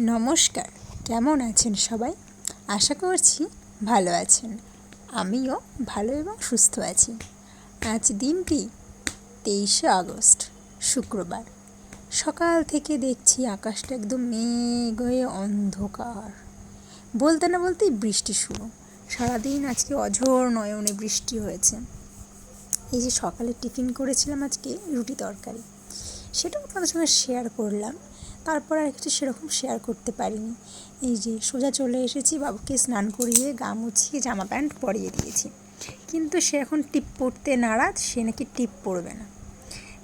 নমস্কার, কেমন আছেন সবাই? আশা করছি ভালো আছেন। আমিও ভালো এবং সুস্থ আছি। আজ দিনটি 23শে আগস্ট, শুক্রবার। সকাল থেকে দেখছি আকাশটা একদম মেঘ হয়ে অন্ধকার। বলতে না বলতেই বৃষ্টি শুরু। সারাদিন আজকে অঝোর নয়নে বৃষ্টি হয়েছে। এই যে সকালে টিফিন করেছিলাম আজকে রুটি তরকারি, সেটাও আপনাদের সঙ্গে শেয়ার করলাম। তারপর আর কিছু সেরকম শেয়ার করতে পারিনি। এই যে সোজা চলে এসেছি, বাবুকে স্নান করিয়ে গা মুছিয়ে জামা প্যান্ট পরিয়ে দিয়েছি, কিন্তু সে এখন টিপ পরতে নারাজ। সে নাকি টিপ পরবে না।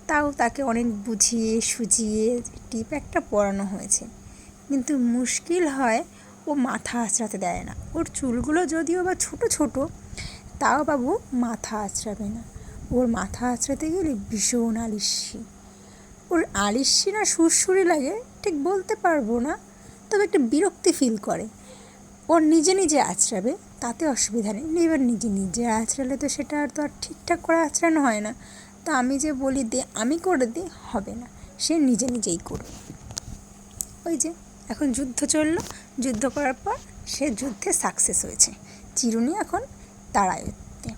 তাও তাকে অনেক বুঝিয়ে সুজিয়ে টিপ একটা পরানো হয়েছে, কিন্তু মুশকিল হয় ও মাথা আঁচড়াতে দেয় না। ওর চুলগুলো যদিও বা ছোটো ছোটো, তাও বাবু মাথা আঁচড়াবে না। ওর মাথা আঁচড়াতে গেলে ভীষণ আলিস্যি। ওর আলিস্যি না সুরসুরি লাগে ঠিক বলতে পারবো না, তবে একটা বিরক্তি ফিল করে। ওর নিজে নিজে আঁচড়াবে তাতে অসুবিধা নেই, এবার নিজে নিজে আঁচড়ালে তো সেটা আর ঠিকঠাক করে আঁচড়ানো হয় না। তা আমি যে বলি দে, আমি করে দিই, হবে না, সে নিজে নিজেই করবে। ওই যে এখন যুদ্ধ চললো, যুদ্ধ করার পর সে যুদ্ধে সাকসেস হয়েছে, চিরুনি এখন তার আয়ত্তে।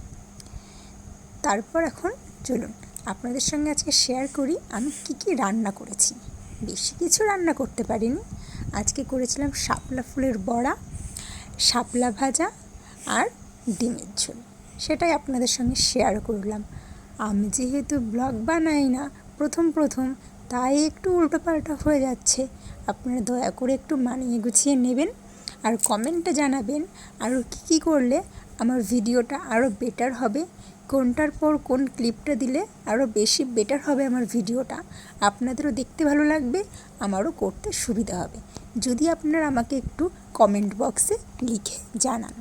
তারপর এখন চলুন আপনাদের সঙ্গে আজকে শেয়ার করি আমি কি রান্না করেছি। বেশি কিছু রান্না করতে পারিনি। আজকে করেছিলাম শাপলা ফুলের বড়া, শাপলা ভাজা আর ডিমের ঝোল। সেটাই আপনাদের সঙ্গে শেয়ার করলাম। আমি যেহেতু ব্লগ বানাই না প্রথম, তাই একটু উল্টোপাল্টা হয়ে যাচ্ছে। আপনারা দয়া করে একটু মানিয়ে গুছিয়ে নেবেন আর কমেন্টে জানাবেন আরও কী করলে আমার ভিডিওটা আরও বেটার হবে, কোনটার পর কোন ক্লিপটা দিলে আরও বেশি বেটার হবে আমার ভিডিওটা। আপনাদেরও দেখতে ভালো লাগবে, আমারও করতে সুবিধা হবে যদি আপনারা আমাকে একটু কমেন্ট বক্সে লিখে জানান।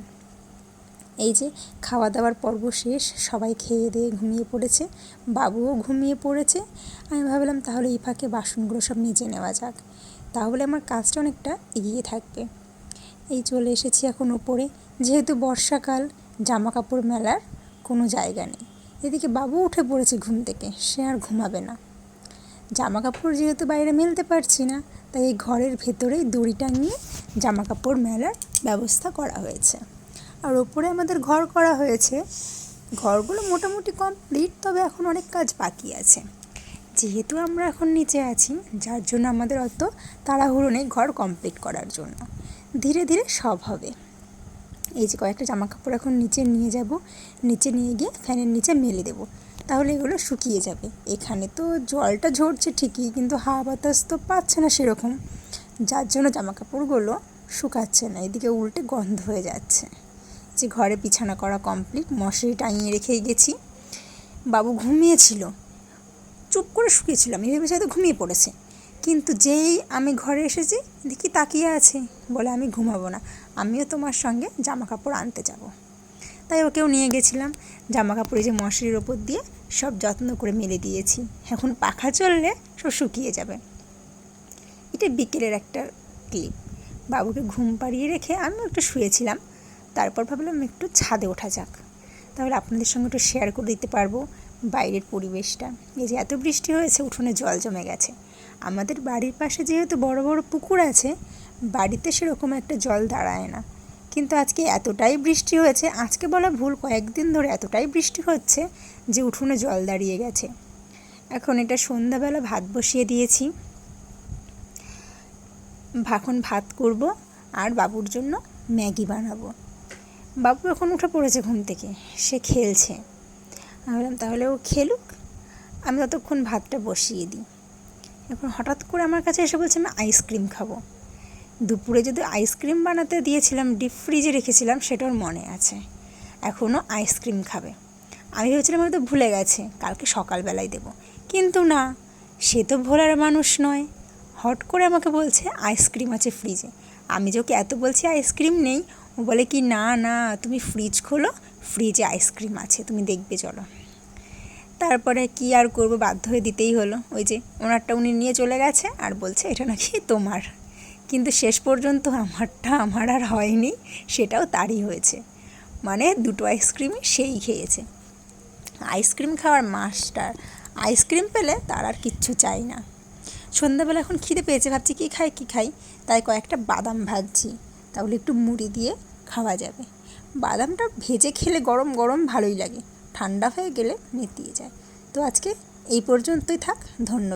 এই যে খাওয়া দাওয়ার পর্ব শেষ, সবাই খেয়ে দিয়ে ঘুমিয়ে পড়েছে, বাবুও ঘুমিয়ে পড়েছে। আমি ভাবলাম তাহলে এই ফাঁকে বাসনগুলো সব মেজে নেওয়া যাক, তাহলে আমার কাজটা অনেকটা এগিয়ে থাকবে। এই চলে এসেছি এখন উপরে, যেহেতু বর্ষাকাল জামা কাপড় মেলার কোনো জায়গা নেই। এদিকে বাবু উঠে পড়েছে ঘুম থেকে, সে আর ঘুমাবে না। জামা কাপড় যেহেতু বাইরে মেলতে পারছি না, তাই এই ঘরের ভেতরেই দড়ি টাঙিয়ে জামা কাপড় মেলার ব্যবস্থা করা হয়েছে। আর ওপরে আমাদের ঘর করা হয়েছে, ঘরগুলো মোটামুটি কমপ্লিট, তবে এখন অনেক কাজ বাকি আছে। যেহেতু আমরা এখন নিচে আছি, যার জন্য আমাদের অত তাড়াহুড়ো নেই ঘর কমপ্লিট করার জন্য, ধীরে ধীরে সব হবে। এই যে কয়েকটা জামা কাপড় এখন নিচে নিয়ে যাব, নিচে নিয়ে গিয়ে ফ্যানের নিচে মেলে দেবো, তাহলে এগুলো শুকিয়ে যাবে। এখানে তো জলটা ঝরছে ঠিকই, কিন্তু হাওয়া বাতাস তো পাচ্ছে না সেরকম, যার জন্য জামা কাপড়গুলো শুকাচ্ছে না, এদিকে উল্টে গন্ধ হয়ে যাচ্ছে। যে ঘরে বিছানা করা কমপ্লিট, মশারি টাঙিয়ে রেখেই গেছি। বাবু ঘুমিয়েছিল, চুপ করে শুকিয়েছিলাম, আমি ভেবেছি হয়তো ঘুমিয়ে পড়েছে, কিন্তু যেই আমি ঘরে এসেছি দেখি তাকিয়ে আছে, বলে আমি ঘুমাবো না, আমিও তোমার সঙ্গে জামা কাপড় আনতে যাব। তাই ওকেও নিয়ে গেছিলাম। জামা কাপড়ে যে মশারির ওপর দিয়ে সব যত্ন করে মেলে দিয়েছি, এখন পাখা চললে সব শুকিয়ে যাবে। এটা বিকেলের একটা ক্লিপ। বাবুকে ঘুম পাড়িয়ে রেখে আমিও একটু শুয়েছিলাম, তারপর ভাবলাম একটু ছাদে ওঠা যাক, তাহলে আপনাদের সঙ্গে একটু শেয়ার করে দিতে পারবো বাইরের পরিবেশটা। এই যে এত বৃষ্টি হয়েছে, উঠোনে জল জমে গেছে। আমাদের বাড়ির পাশে যেহেতু বড় বড় পুকুর আছে, বাড়িতে সেরকম একটা জল দাঁড়ায় না, কিন্তু আজকে এতটাই বৃষ্টি হয়েছে, আজকে বলা ভুল, কয়েকদিন ধরে এতটাই বৃষ্টি হচ্ছে যে উঠোনে জল দাঁড়িয়ে গেছে। এখন এটা সন্ধ্যাবেলা ভাত বসিয়ে দিয়েছি, এখন ভাত করব আর বাবুর জন্য ম্যাগি বানাবো। বাবু এখন উঠে পড়েছে ঘুম থেকে, সে খেলছে। আমি বললাম তাহলে ও খেলুক, আমি ততক্ষণ ভাতটা বসিয়ে দিই। এখন হঠাৎ করে আমার কাছে এসে বলছে আমি আইসক্রিম খাবো। দুপুরে যদি আইসক্রিম বানাতে দিয়েছিলাম, ডিপ ফ্রিজে রেখেছিলাম, সেটার মনে আছে, এখনও আইসক্রিম খাবে। আমি ভেবেছিলাম হয়তো ভুলে গেছে, কালকে সকালবেলায় দেবো, কিন্তু না, সে তো ভোলার মানুষ নয়। হট করে আমাকে বলছে আইসক্রিম আছে ফ্রিজে। আমি যে ওকে এত বলছি আইসক্রিম নেই, ও বলে কি না না তুমি ফ্রিজ খোলো, ফ্রিজে আইসক্রিম আছে, তুমি দেখবে চলো। তারপরে কি আর করবো, বাধ্য হয়ে দিতেই হলো। ওই যে ওনারটা উনি নিয়ে চলে গেছে আর বলছে এটা নাকি তোমার, কিন্তু শেষ পর্যন্ত আমারটা আমার আর হয়নি, সেটাও তারই হয়েছে। মানে দুটো আইসক্রিমই সেই খেয়েছে। আইসক্রিম খাওয়ার মাস্টার, আইসক্রিম পেলে তার আর কিচ্ছু চাই না। সন্ধ্যাবেলা এখন খিদে পেয়েছে, ভাবছি কী খাই, তাই কয়েকটা বাদাম ভাজছি, তাহলে একটু মুড়ি দিয়ে খাওয়া যাবে। বাদামটা ভেজে খেলে গরম গরম ভালোই লাগে, ঠান্ডা হয়ে গেলে নেতিয়ে যায়। তো আজকে এই পর্যন্তই থাক, ধন্যবাদ।